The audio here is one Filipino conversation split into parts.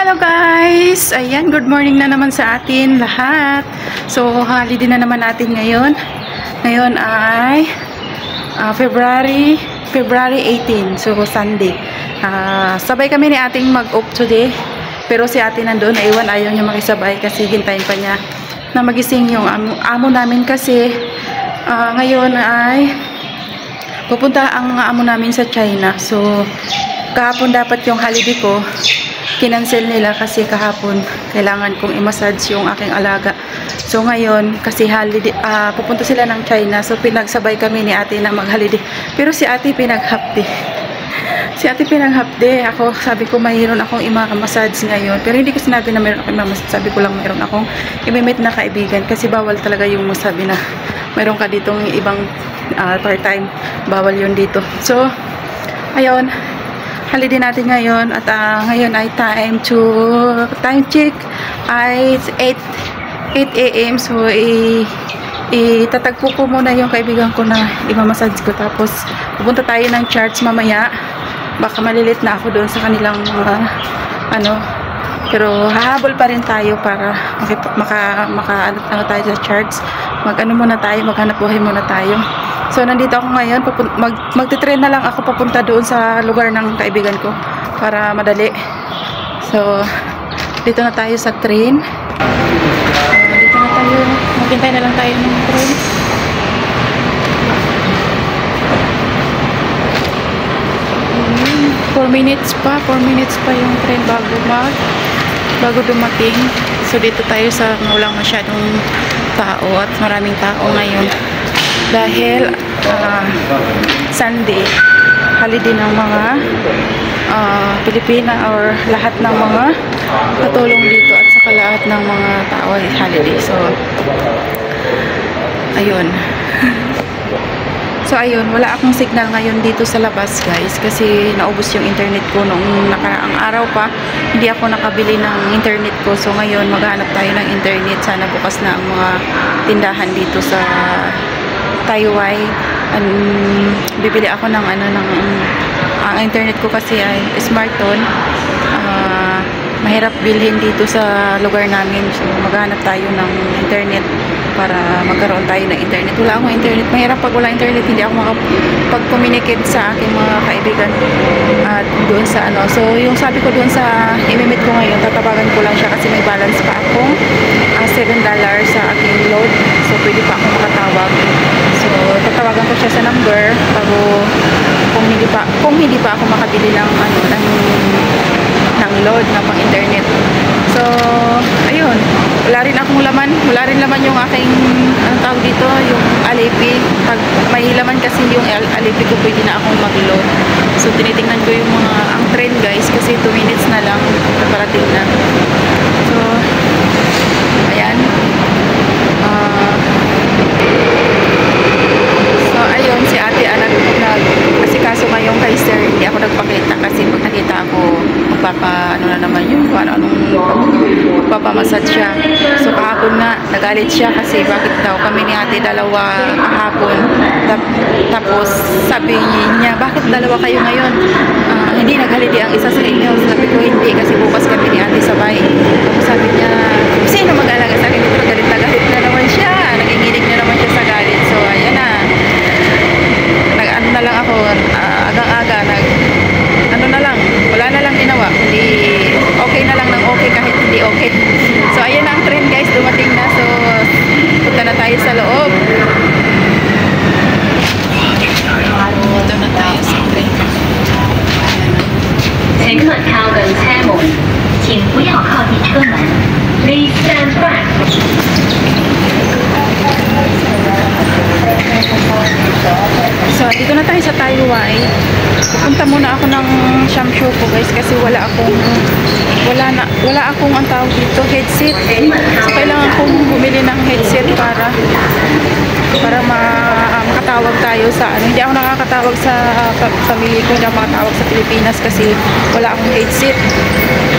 Hello guys! Ayan, good morning na naman sa atin lahat. So, holiday na naman natin ngayon. Ngayon ay February 18. So, Sunday. Sabay kami ni ating mag-off today. Pero si ate nandun, naiwan, ayaw niya makisabay kasi hintayin pa niya na magising yung amo namin kasi ngayon ay pupunta ang amo namin sa China. So, kahapon dapat yung holiday ko kinancel nila kasi kahapon kailangan kong i-massage yung aking alaga. So ngayon kasi holiday, pupunta sila ng China, so pinagsabay kami ni ate na mag-holiday. Pero si ate pinag-half-day. Si ate pinag-half-day. Ako sabi ko mayroon akong i-massage ngayon, pero hindi ko sinabi na mayroon akong i-massage. Sabi ko lang mayroon akong i-meet na kaibigan kasi bawal talaga yung sabi na mayroon ka ditong ibang part-time. Bawal yun dito. So ayun, holiday natin ngayon at ngayon ay time check ay 8 AM. So itatagpo ko muna yung kaibigan ko na i-massage ko, tapos pupunta tayo ng church mamaya. Baka malilit na ako doon sa kanilang pero hahabol pa rin tayo para ano tayo sa church. Maghanap buhay muna tayo. So, nandito ako ngayon. Magte-train na lang ako papunta doon sa lugar ng kaibigan ko para madali. So, dito na tayo sa train. Dito na tayo. Maghintay na lang tayo ng train. Four minutes pa yung train bago dumating. So, dito tayo sa walang masyadong tao at maraming tao ngayon. Dahil Sunday, holiday ng mga Pilipina or lahat ng mga katulong dito at saka lahat ng mga tao ay holiday. So, ayun. So, ayun. Wala akong signal ngayon dito sa labas, guys. Kasi naubos yung internet ko noong nakaraang araw pa. Hindi ako nakabili ng internet ko. So, ngayon maghanap tayo ng internet. Sana bukas na ang mga tindahan dito sa Taiwan. Bibili ako ng ang internet ko kasi ay Smartphone. Mahirap bilhin dito sa lugar namin. So maghanap tayo ng internet para magkaroon tayo ng internet. Wala akong internet. Mahirap pag wala internet, hindi ako makapag-communicate sa aking mga kaibigan at doon sa So yung sabi ko doon sa imimit ko ngayon, tatawagan ko lang siya kasi may balance pa akong $7 sa aking load. So pwede pa akong makatawag. So tatawagan ko siya sa number bago kung hindi pa ako makabili ng load na pang internet. So ayun, wala rin laman yung aking tawag dito, yung Alipay. Pag may laman kasi yung Alipay ko, pwede na akong mag-load. So tinitingnan ko yung ang train, guys, kasi 2 minutes na lang parating na. So ayan. So ayun, si ate nag-asikaso ngayong kay sir. Hindi ako nagpakita kasi pag nakita ako magpapamassage siya. So kahapon nga nagalit siya kasi bakit daw kami ni ate dalawa kahapon. Tapos sabi niya, bakit dalawa kayo ngayon? Hindi nag-holiday ang isa sa inyo. Sabi ko hindi kasi bukas kami ni ate sabay. Tapos sabi niya, sino mag-alaga sa akin dito? Galit na naman siya. Nanginginig na naman siya sa galit. So ayan na. Nag-ano na lang ako, agang-aga, wala na lang ginawa. Hindi, okay na lang ng okay kahit hindi okay. So ayan na ang train, guys, dumating na. So punta na tayo sa loob. Punta na tayo sa train. 乘客调整车门，请不要靠近车门。Please stand back. So, dito na tayo sa Taiwan. Pupunta muna ako ng Shamshu ko, guys, kasi wala akong ang tawag dito, headset. So, kailangan kong bumili ng headset para makatawag tayo sa hindi ako nakakatawag sa family ko, hindi ako makatawag sa Pilipinas kasi wala akong headset.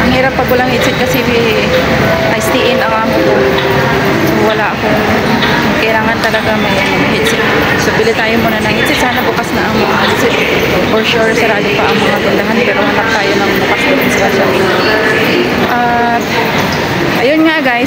Ang hirap pag walang headset kasi I stay in ang amo ko. So, wala akong kailangan talaga may headset. So, bili tayo muna ng headset. Sana bukas na ang mga headset. For sure, sarado pa ang mga tindahan. Pero hanap tayo ng bukas doon sa Shopee.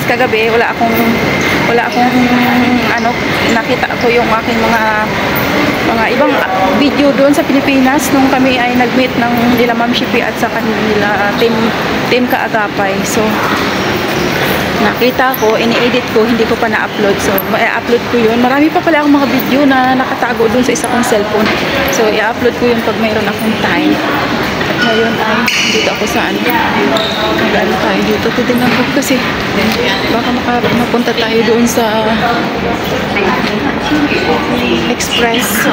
kagabi wala akong ano, nakita ko yung aking mga ibang video doon sa Pilipinas nung kami ay nag-meet ng nila Ma'am Shippy at sa kanila team Kaagapay. So nakita ko, ini-edit ko, hindi ko pa na-upload. So, i-upload ko yun. Marami pa pala akong mga video na nakatago dun sa isa kong cellphone. So, i-upload ko yun pag mayroon akong time. At ngayon ay, dito ako sa ano. Mag-ano tayo dito. Titignan ko kasi baka mapunta tayo doon sa Express.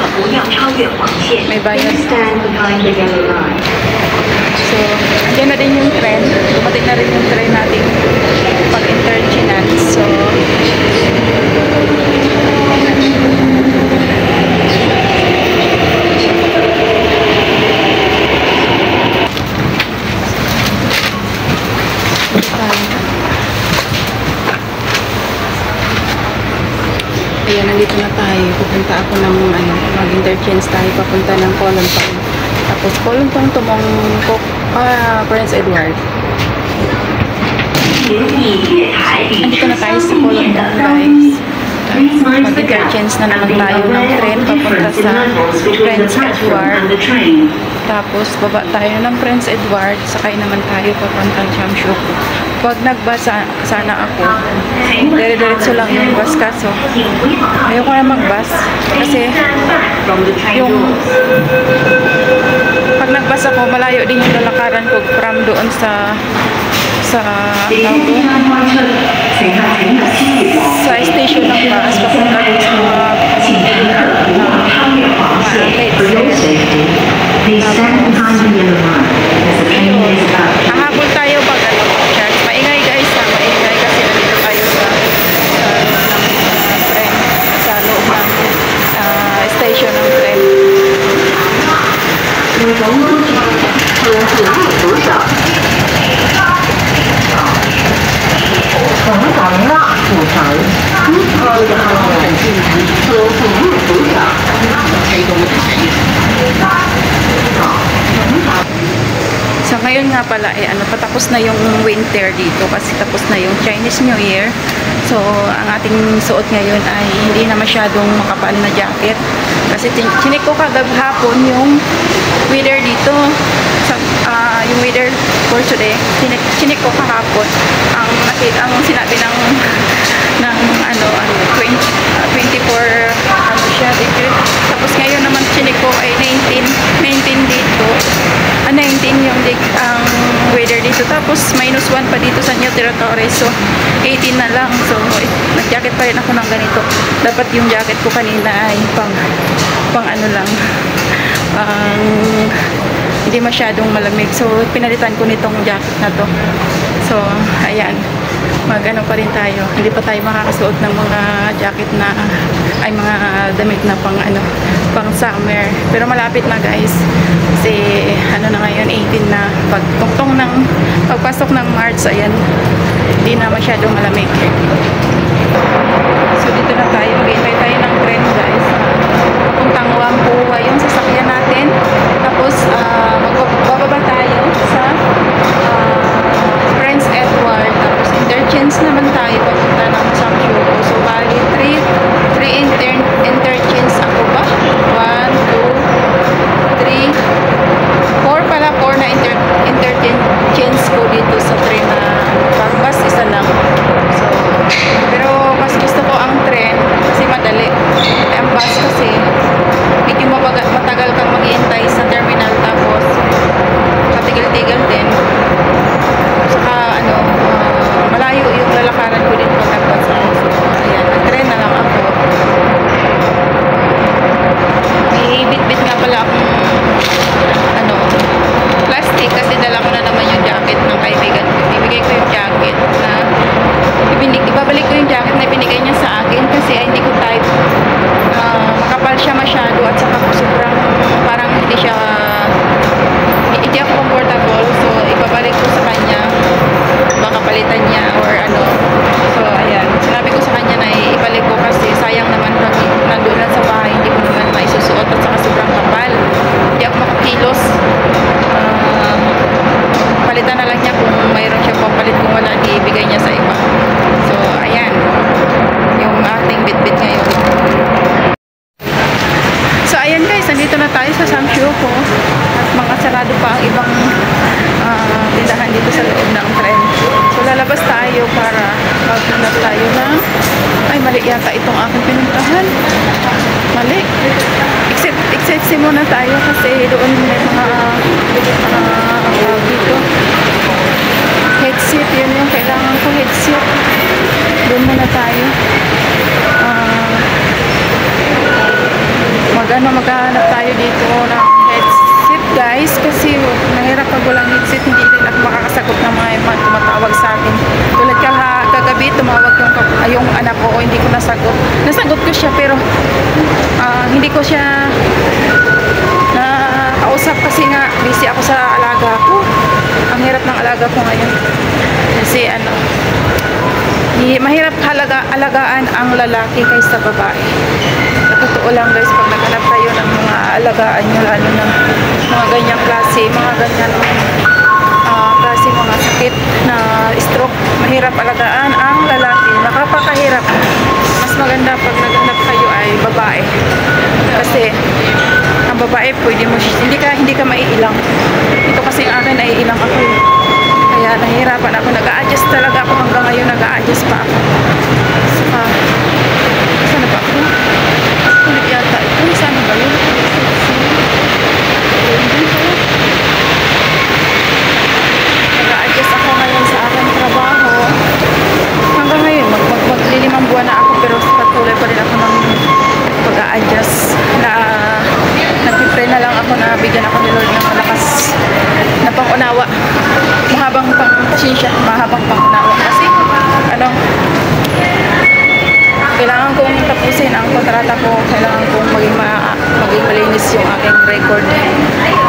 May bayad. So, yan na din yung trend. Dumating na rin yung trend natin pag-interchinan. So, ayan, nandito na tayo. Pupunta ako ng ano, mag-interchange tayo. Papunta ng Kolontong. Tapos Kolontong tumong Prince Edward. Andito na tayo sa Kolontong, guys. Mag-interchange na naman tayo ng tren papunta sa Prince Edward. Tapos baba tayo ng Prince Edward, sakay naman tayo papuntang Chamshuku. Pag nagbasa sana ako, dire-diretso lang yung bus, kaso ayoko na mag-bus kasi yung pag nagbus ako, malayo din yung lalakaran ko from doon sa station ng bus papunta doon sa mga hahabol tayo pag ano, church. Maingay guys, maingay kasi nandito tayo sa tren, sa loob ng station ng tren. So ngayon nga pala ano, patapos na yung winter dito kasi tapos na yung Chinese New Year. So ang ating suot ngayon ay hindi na masyadong makapal na jacket kasi chinik ko kagahapon yung weather dito sa yung weather for today. Chinik ko kahapon ang sinabi ng 24 ano siya degree. Tapos ngayon naman chinik ko ay 19 dito. 19 yung ang weather dito. Tapos -1 pa dito sa New Territory. So 18 na lang. So nag-jacket pa rin ako ng ganito. Dapat yung jacket ko kanina ay pang ano lang. Hindi masyadong malamig. So pinalitan ko nitong jacket na to. So ayan. Mag-ano pa rin tayo. Hindi pa tayo makakasuot ng mga jacket na ay mga damit na pang summer. Pero malapit na guys. Kasi ano na ngayon, 18 na. Pagpasok ng March, ayan, hindi na masyadong malamig. So dito na tayo. Mag-intay tayo ng tren guys. Papuntang Whampoa yung sasakyan natin. Tapos magbababa tayo sa Prince Edward. Tapos interchange naman tayo papunta ng Chamshuku. So bali 3 interchange ako ba? 1, 2, 3, 4 pala. 4 na interchange ko dito sa tren na pag bus isa lang. So pero mas gusto ko ang tren kasi madali. Ang bus kasi medyo matagal kang maghihintay sa terminal, tapos katigil-tigil din. na tayo. Maghanap tayo dito ng headset guys, kasi mahirap pag walang headset, hindi rin ako makakasagot ng mga tumatawag sa akin. Tulad kagabi, tumawag yung anak ko, hindi ko nasagot. Nasagot ko siya pero hindi ko siya nakausap kasi nga busy ako sa alaga ko. Ang hirap ng alaga ko ngayon. Kasi mahirap alagaan ang lalaki kaysa babae. Sa totoo lang guys, pag naghanap kayo ng mga alagaan nyo, lalo ng mga ganyang klase, mga ganyan klase, mga sakit na stroke, mahirap alagaan ang lalaki. Nakapakahirap. Mas maganda pag naghanap kayo ay babae. Kasi ang babae, pwede mo, hindi ka maiilang. Ito kasi ang akin, ay ilang ako. Kaya nahihirapan ako. Nag-a-adjust talaga ako hanggang ngayon. Nag-a-adjust pa ako. Saka, saan ba ako? Ulit yata ito. Saan ba yun? Nag-a-adjust ako ngayon sa aking trabaho. Hanggang ngayon, maglilimang buwan na ako. Pero patuloy pa rin ako ng pag-a-adjust. Nag-pray na lang ako na bigyan ako ni Lord ng malakas na pang-unawa. Mahabang pang-pasensya. Mahabang pang-unawa. Kasi, kailangan kong tapusin ang kontrata ko. Kailangan kong maging malinis yung aking record.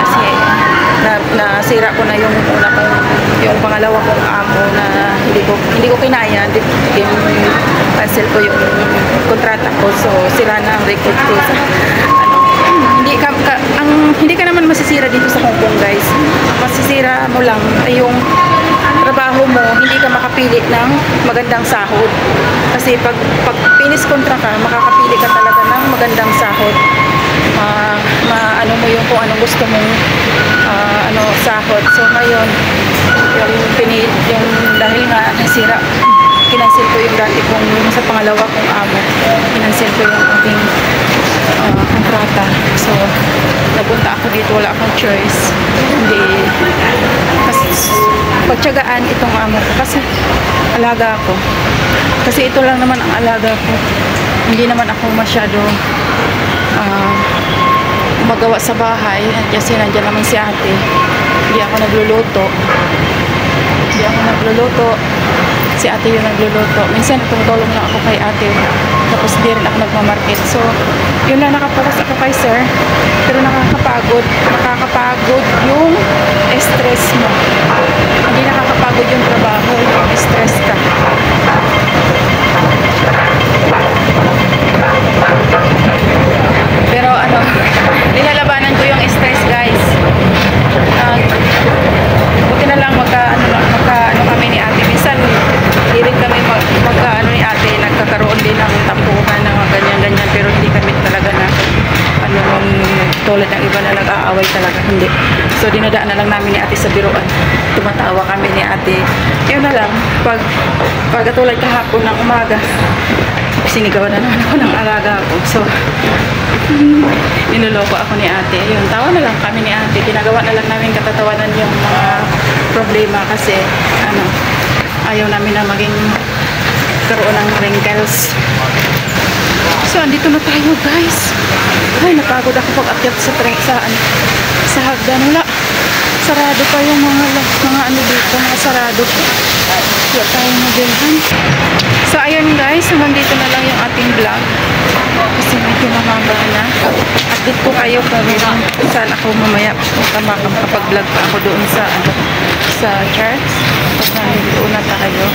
Kasi, nasira ko na yung pangalawa kong amo na hindi ko kinaya. Cancel ko yung kontrata ko. So, sira na ang record ko sa hindi ka naman masisira dito sa Hong Kong guys. Masisira mo lang ay yung trabaho mo, hindi ka makapili ng magandang sahod. Kasi pag finish kontra ka, makakapili ka talaga ng magandang sahod. Ano mo yung kung anong gusto mong sahod. So ngayon, yung dahil nga nasira, kinancel ko yung dati kong sa pangalawa kong amo. Kinancel ko yung aking kontrata. So, napunta ako dito, wala akong choice. Kasi pagtiyagaan itong amo ko. Kasi alaga ako. Kasi ito lang naman ang alaga ko. Hindi naman ako masyado magawa sa bahay. Kasi nandiyan naman si ate. Hindi ako nagluluto. Si ate yung nagluluto. Minsan tumutulong lang ako kay ate. Tapos di rin ako nagmamarket. So, yun lang, nakapokus ako kay sir. Pero nakakapagod. Nakakapagod yung stress mo. Hindi nakakapagod yung trabaho. Yung stress ka. Pero nilalabanan ko yung stress guys. Buti na lang kami ni ate. Minsan hindi rin kami ni ate, nagkakaroon din ng tampuhan ng ganyan-ganyan, pero hindi kami talaga na tulad ng iba na nag-aaway talaga, hindi. So dinadaan na lang namin ni ate sa biruan, tumatawa kami ni ate. Yun na lang, pag tulad kahapon ng umaga, sinigawan na naman ako ng alaga ko. So niloloko ako ni ate. Ayun, tawa na lang kami ni ate. Ginagawa na lang namin katatawanan yung mga problema kasi ayaw namin na maging karoon ng wrinkles. So, andito na tayo guys. Ay, napagod ako pag-akyat sa hagdan. Wala. Sarado pa yung mga dito. Mga sarado pa. Wala tayong mabilhan. So, ayun guys. Hanggang dito na lang yung ating vlog. Kasi medyo mamaba na. Update ko kayo kung saan ako mamaya makapag-vlog pa ako doon sa charts. Pag nandito na tayo.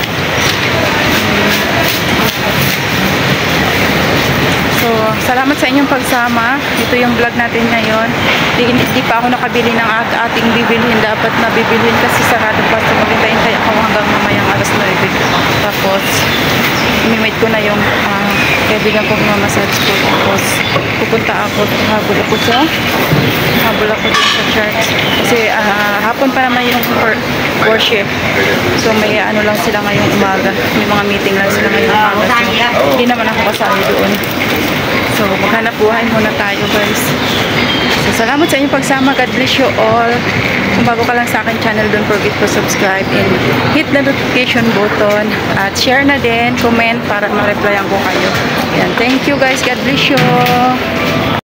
So, salamat sa inyong pagsama. Ito yung vlog natin ngayon. Hindi pa ako nakabili ng ating bibilhin. Dapat na bibilhin kasi sarado pa. So, maghintay ako hanggang mamayang alas 9. Tapos, imimate ko na yung kaibigan ko mamasage ko. Tapos, pupunta ako. Habol ako dun sa church. Kasi, hapon pa naman yung worship. So, may lang sila ngayong umaga. May mga meeting lang sila ngayong umaga. So, hindi naman ako kasali doon. So, maghanap buhay muna tayo guys. So, salamat sa inyong pagsama. God bless you all. Kung bago ka lang sa akin channel, don't forget to subscribe and hit the notification button. At share na din, comment para ma-replyan ko kayo. Yan. Thank you guys. God bless you.